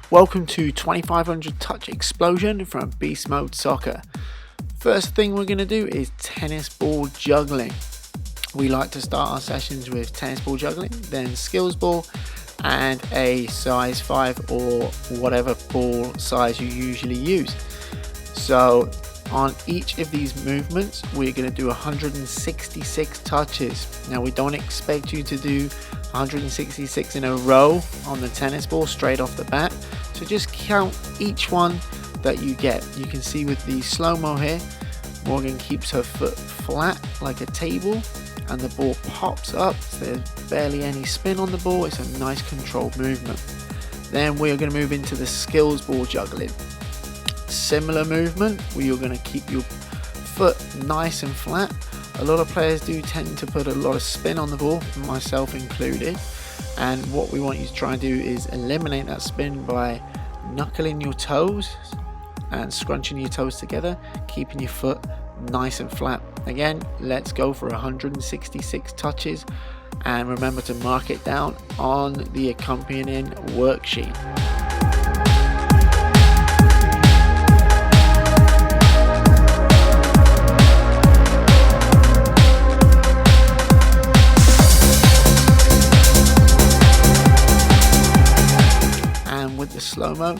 Welcome to 2500 Touch Explosion from Beast Mode Soccer. First thing we're going to do is tennis ball juggling. We like to start our sessions with tennis ball juggling, then skills ball, and a size 5 or whatever ball size you usually use. So on each of these movements, we're going to do 166 touches. Now we don't expect you to do 166 in a row on the tennis ball straight off the bat. So just count each one that you get. You can see with the slow-mo here, Morgan keeps her foot flat like a table and the ball pops up. So there's barely any spin on the ball. It's a nice controlled movement. Then we're going to move into the skills ball juggling. Similar movement where you're going to keep your foot nice and flat. A lot of players do tend to put a lot of spin on the ball, myself included, and what we want you to try and do is eliminate that spin by knuckling your toes and scrunching your toes together, keeping your foot nice and flat. Again, let's go for 166 touches, and remember to mark it down on the accompanying worksheet. With the slow-mo,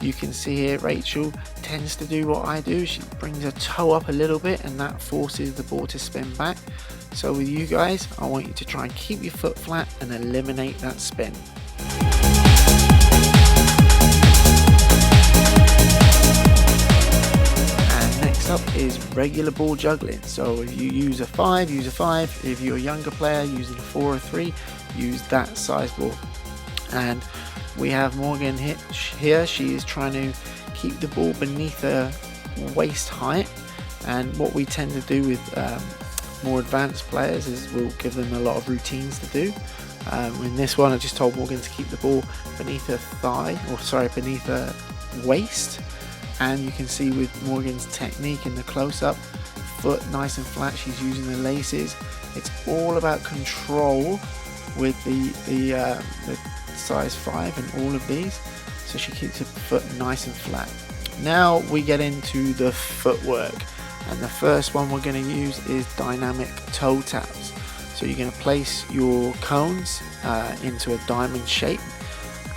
you can see here Rachel tends to do what I do. She brings her toe up a little bit and that forces the ball to spin back. So with you guys, I want you to try and keep your foot flat and eliminate that spin. And next up is regular ball juggling. So if you use a 5, use a 5. If you're a younger player using a 4 or 3, use that size ball. And we have Morgan here. She is trying to keep the ball beneath her waist height, and what we tend to do with more advanced players is we'll give them a lot of routines to do. In this one I just told Morgan to keep the ball beneath her thigh, beneath her waist, and you can see with Morgan's technique in the close-up, foot nice and flat, she's using the laces. It's all about control with the size 5 and all of these, so she keeps her foot nice and flat. Now we get into the footwork, and the first one we're going to use is dynamic toe taps. So you're going to place your cones into a diamond shape,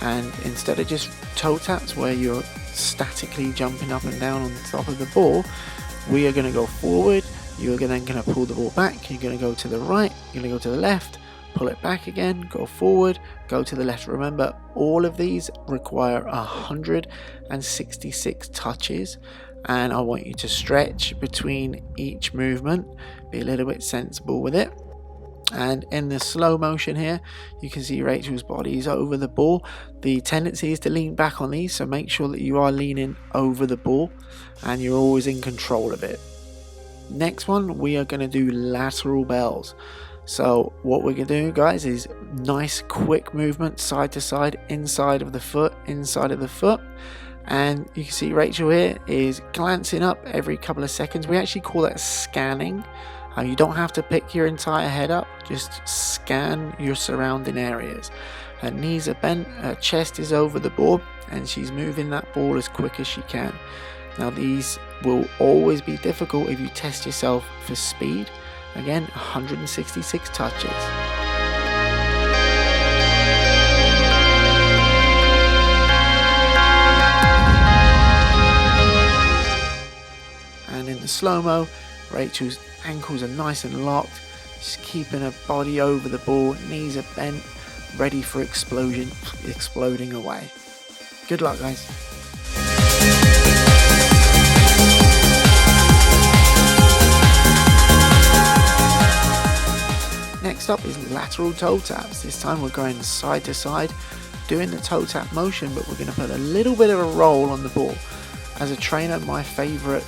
and instead of just toe taps where you're statically jumping up and down on the top of the ball, we are going to go forward, you're then going to pull the ball back, you're going to go to the right, you're going to go to the left, pull it back again, go forward, go to the left. Remember, all of these require 166 touches, and I want you to stretch between each movement, be a little bit sensible with it. And in the slow motion here, you can see Rachel's body is over the ball. The tendency is to lean back on these, so make sure that you are leaning over the ball and you're always in control of it. Next one, we are going to do lateral bells. So what we're going to do, guys, is nice quick movement side to side, inside of the foot, and you can see Rachel here is glancing up every couple of seconds. We actually call that scanning. You don't have to pick your entire head up, just scan your surrounding areas. Her knees are bent, her chest is over the ball, and she's moving that ball as quick as she can. Now these will always be difficult if you test yourself for speed. Again, 166 touches. And in the slow-mo, Rachel's ankles are nice and locked. She's keeping her body over the ball, knees are bent, ready for exploding away. Good luck, guys. Next up is lateral toe taps. This time we're going side to side, doing the toe tap motion, but we're going to put a little bit of a roll on the ball. As a trainer, my favorite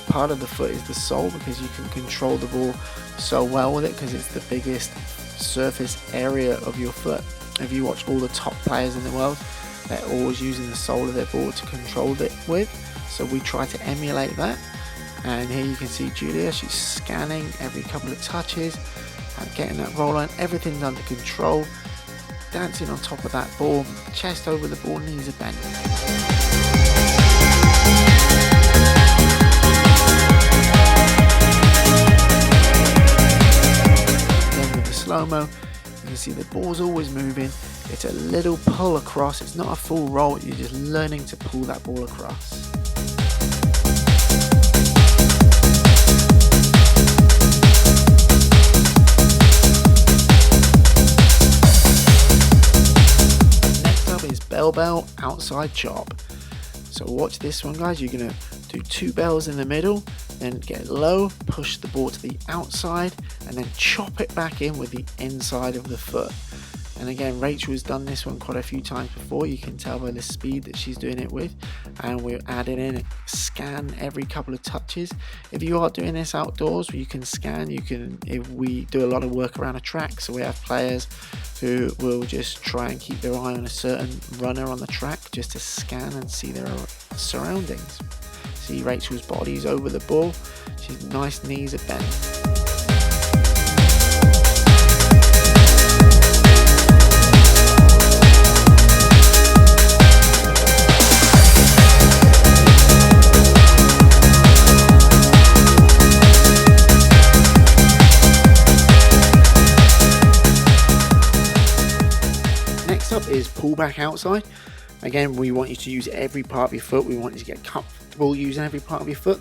part of the foot is the sole, because you can control the ball so well with it, because it's the biggest surface area of your foot. If you watch all the top players in the world, they're always using the sole of their ball to control it with, so we try to emulate that. And here you can see Julia, she's scanning every couple of touches and getting that roll on. Everything's under control. dancing on top of that ball, chest over the ball, knees are bent. Then with the slow-mo, you can see the ball's always moving. It's a little pull across, it's not a full roll, you're just learning to pull that ball across. Bell outside chop. So watch this one, guys. You're gonna do 2 bells in the middle, then get low, push the ball to the outside, and then chop it back in with the inside of the foot. And again, Rachel's done this one quite a few times before. You can tell by the speed that she's doing it with. And we're adding in a scan every couple of touches. If you are doing this outdoors, you can scan. If we do a lot of work around a track, so we have players who will just try and keep their eye on a certain runner on the track just to scan and see their surroundings. See Rachel's body's over the ball. She's nice, knees are bent. Up is pull back outside. Again, we want you to use every part of your foot. We want you to get comfortable using every part of your foot.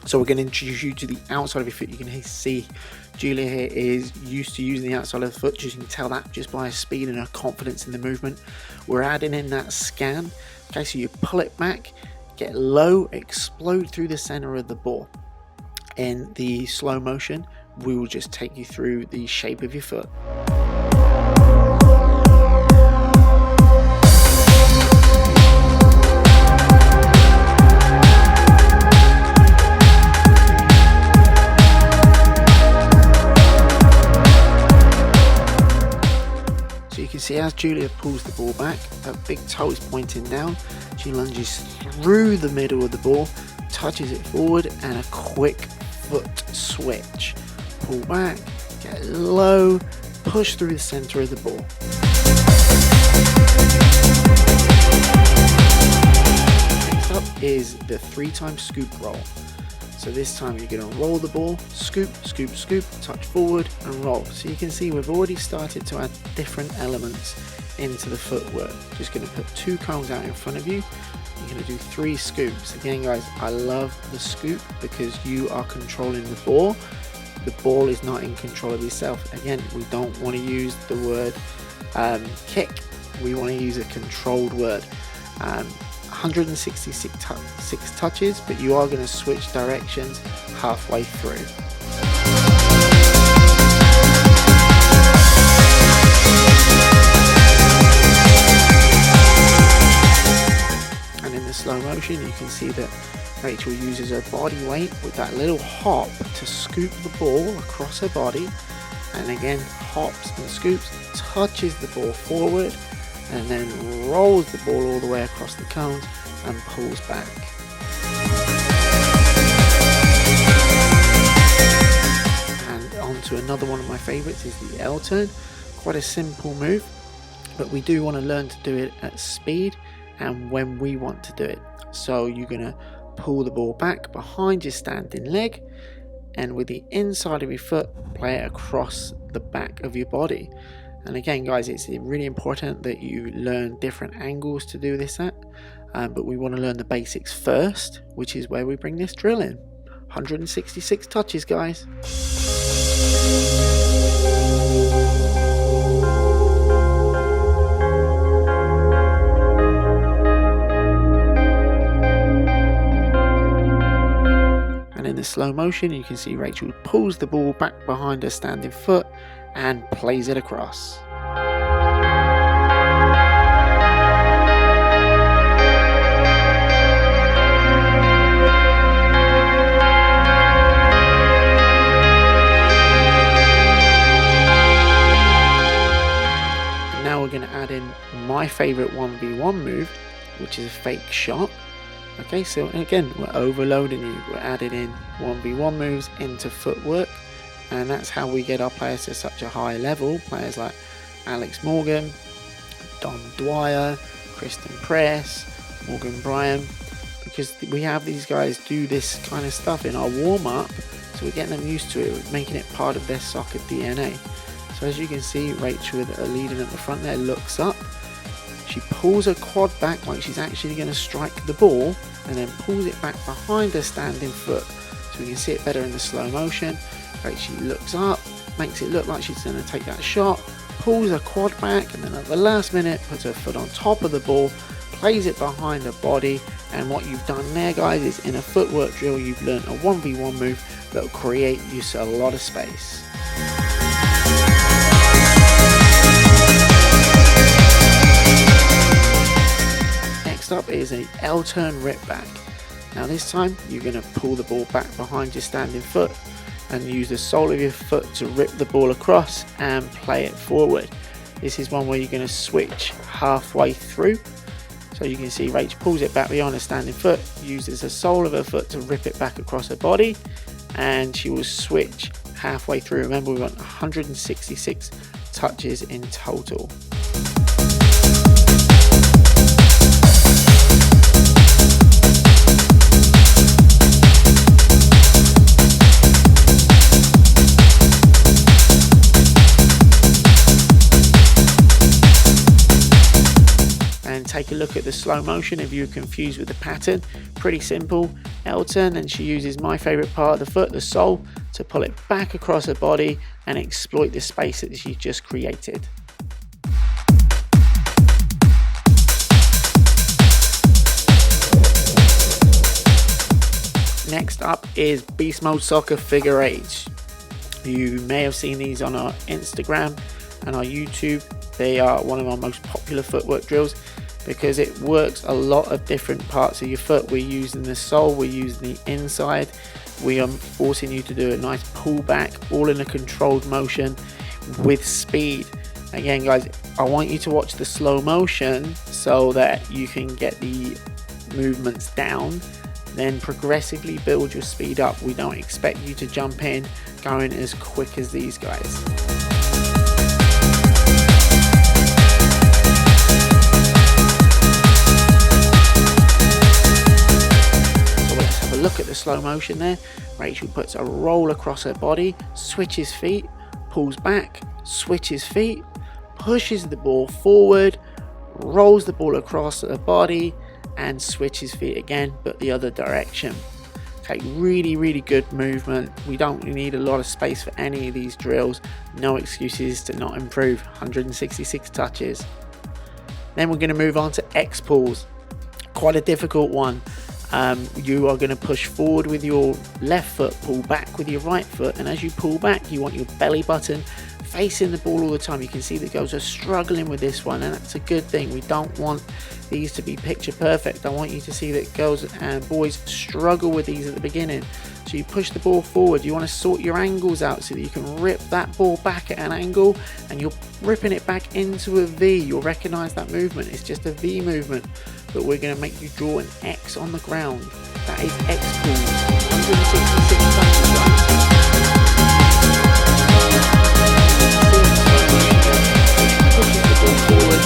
So we're going to introduce you to the outside of your foot. You can see Julia here is used to using the outside of the foot. You can tell that just by her speed and her confidence in the movement. We're adding in that scan. Okay, so you pull it back, get low, explode through the center of the ball. In the slow motion, we will just take you through the shape of your foot. See, as Julia pulls the ball back, her big toe is pointing down. She lunges through the middle of the ball, touches it forward, and a quick foot switch. Pull back, get low, push through the center of the ball. Next up is the 3-time scoop roll. So this time you're going to roll the ball, scoop, scoop, scoop, touch forward and roll. So you can see we've already started to add different elements into the footwork. Just going to put 2 cones out in front of you. You're going to do 3 scoops. Again, guys, I love the scoop because you are controlling the ball. The ball is not in control of yourself. Again, we don't want to use the word kick. We want to use a controlled word. 166 touches, but you are going to switch directions halfway through. And in the slow motion, you can see that Rachel uses her body weight with that little hop to scoop the ball across her body, and again hops and scoops, touches the ball forward, and then rolls the ball all the way across the cones and pulls back. And on to another one of my favorites is the L turn. Quite a simple move, but we do want to learn to do it at speed and when we want to do it. So you're going to pull the ball back behind your standing leg, and with the inside of your foot play it across the back of your body. And again, guys, it's really important that you learn different angles to do this at, but we want to learn the basics first, which is where we bring this drill in. 166 touches, guys. And in the slow motion, you can see Rachel pulls the ball back behind her standing foot and plays it across. Now we're going to add in my favorite 1v1 move, which is a fake shot. Okay, so again, we're overloading you. We're adding in 1v1 moves into footwork. And that's how we get our players to such a high level. Players like Alex Morgan, Dom Dwyer, Kristen Press, Morgan Bryan, because we have these guys do this kind of stuff in our warm-up, so we're getting them used to it, we're making it part of their soccer DNA. So as you can see, Rachel leading at the front there looks up, she pulls her quad back like she's actually going to strike the ball, and then pulls it back behind her standing foot, so we can see it better in the slow motion. She looks up, makes it look like she's going to take that shot, pulls her quad back, and then at the last minute puts her foot on top of the ball, plays it behind her body. And what you've done there, guys, is in a footwork drill you've learned a 1v1 move that will create you a lot of space. Next up is an L-turn rip back. Now this time you're going to pull the ball back behind your standing foot and use the sole of your foot to rip the ball across and play it forward. This is one where you're going to switch halfway through. So you can see Rach pulls it back behind her standing foot, uses the sole of her foot to rip it back across her body, and she will switch halfway through. Remember, we want 166 touches in total. Take a look at the slow motion if you're confused with the pattern. Pretty simple. L-turn, and she uses my favorite part of the foot, the sole, to pull it back across her body and exploit the space that she just created. Next up is Beast Mode Soccer figure eights. You may have seen these on our Instagram and our YouTube. They are one of our most popular footwork drills, because it works a lot of different parts of your foot. We're using the sole, we're using the inside, we are forcing you to do a nice pull back, all in a controlled motion with speed. Again, guys, I want you to watch the slow motion so that you can get the movements down, then progressively build your speed up. We don't expect you to jump in going as quick as these guys. Look at the slow motion there. Rachel puts a roll across her body, switches feet, pulls back, switches feet, pushes the ball forward, rolls the ball across her body, and switches feet again, but the other direction. Okay, really good movement. We don't need a lot of space for any of these drills. No excuses to not improve. 166 touches. Then we're going to move on to X pulls. Quite a difficult one. You are going to push forward with your left foot, pull back with your right foot, and as you pull back you want your belly button facing the ball all the time. You can see the girls are struggling with this one, and that's a good thing. We don't want these to be picture perfect. I want you to see that girls and boys struggle with these at the beginning. So you push the ball forward, you want to sort your angles out so that you can rip that ball back at an angle, and you're ripping it back into a V. You'll recognize that movement. It's just a V movement, but we're going to make you draw an X on the ground. That is X pulls. 166 touches, guys. Pushes the ball forward,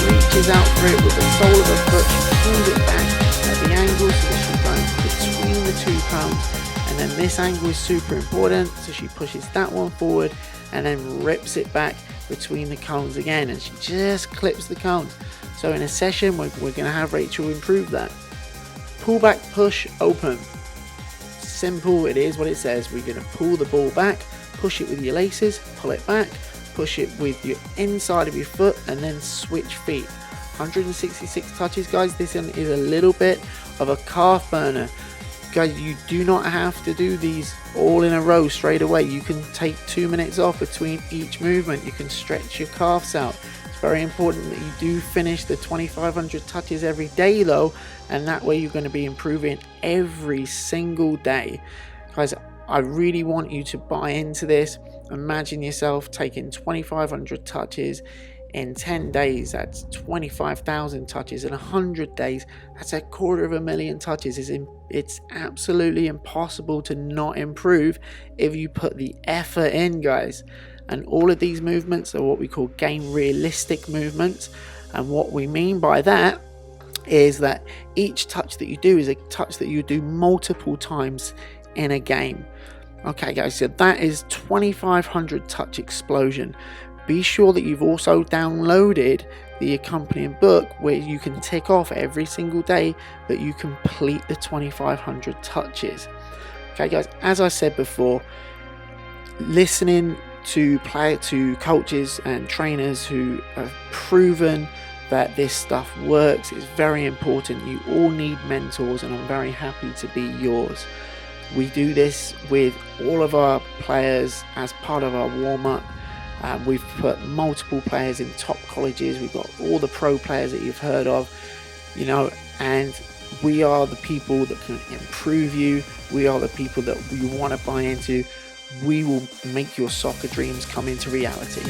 reaches out for it with the sole of her foot, she pulls it back at the angle so that she's going between the two cones, and then this angle is super important, so she pushes that one forward and then rips it back between the cones again, and she just clips the cones. So in a session we're going to have Rachel improve that. Pull back, push, open. Simple, it is what it says. We're going to pull the ball back, push it with your laces, pull it back, push it with your inside of your foot, and then switch feet. 166 touches, guys. This one is a little bit of a calf burner. Guys, you do not have to do these all in a row straight away. You can take 2 minutes off between each movement. You can stretch your calves out. It's very important that you do finish the 2500 touches every day though, and that way you're going to be improving every single day. Guys, I really want you to buy into this. Imagine yourself taking 2500 touches in 10 days. That's 25,000 touches. In 100 days, that's 250,000 touches. It's absolutely impossible to not improve if you put the effort in, guys. And all of these movements are what we call game realistic movements. And what we mean by that is that each touch that you do is a touch that you do multiple times in a game. Okay guys, so that is 2500 Touch Explosion. Be sure that you've also downloaded the accompanying book where you can tick off every single day that you complete the 2500 touches. Okay guys, as I said before, listening to coaches and trainers who have proven that this stuff works is very important. You all need mentors, and I'm very happy to be yours. We do this with all of our players as part of our warm-up. We've put multiple players in top colleges. We've got all the pro players that you've heard of, and we are the people that can improve you. We are the people that you want to buy into. We will make your soccer dreams come into reality.